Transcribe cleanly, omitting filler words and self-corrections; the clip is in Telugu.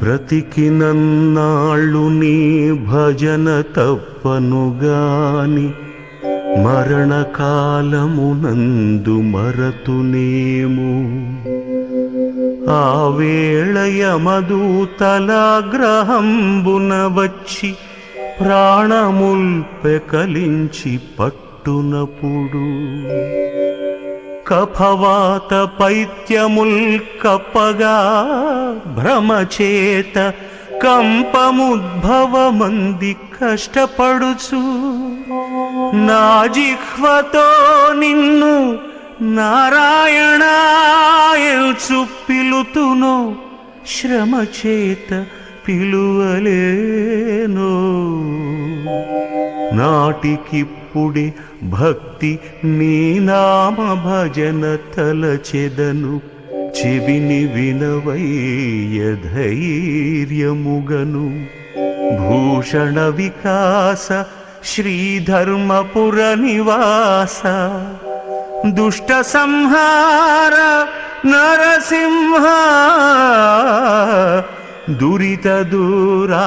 బ్రతికినన్నాళ్ళు నీ భజన తప్పనుగాని మరణకాలమునందు మరతునేము. ఆ వేళ యమదూతలాగ్రహంబున వచ్చి ప్రాణముల్పెకలించి పట్టునప్పుడు కఫవాత పైత్యముల్ కప్పగా భ్రమచేత కంపముద్భవమంది కష్టపడుచు నా జిహ్వతో నిన్ను నారాయణాయల్చు పిలుతునో శ్రమచేత పిలువలేనో. నాటికిప్పుడే భక్తి నీ నామ భజన తలచెదను చెవిని వినవయ్య ధైర్యముగను. భూషణ వికాస శ్రీధర్మపుర నివాస దుష్ట సంహార నరసింహ దురిత దూరా